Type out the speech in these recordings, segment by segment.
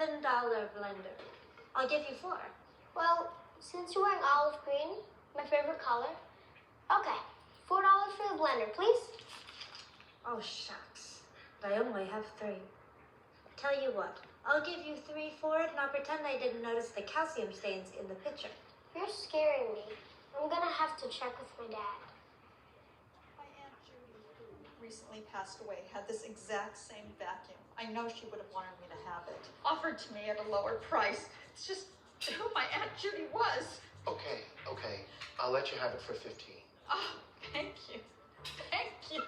$7 blender. I'll give you 4. Well, since you're wearing olive green, my favorite color, okay, $4 for the blender, please. Oh, shucks. But I only have 3. Tell you what, I'll give you 3 for it, and I'll pretend I didn't notice the calcium stains in the pitcher. You're scaring me. I'm gonna have to check with my dad. My Aunt Judy, who recently passed away, had this exact same vacuum. I know she would have wanted me to have it. Offered to me at a lower price. It's just who my Aunt Judy was. Okay. I'll let you have it for 15. Oh, thank you. Thank you.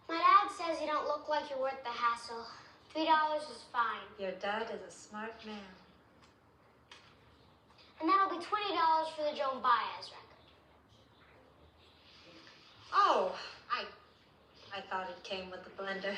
My dad says you don't look like you're worth the hassle. $3 is fine. Your dad is a smart man. And that'll be $20 for the Joan Baez record. Oh, I thought it came with the blender.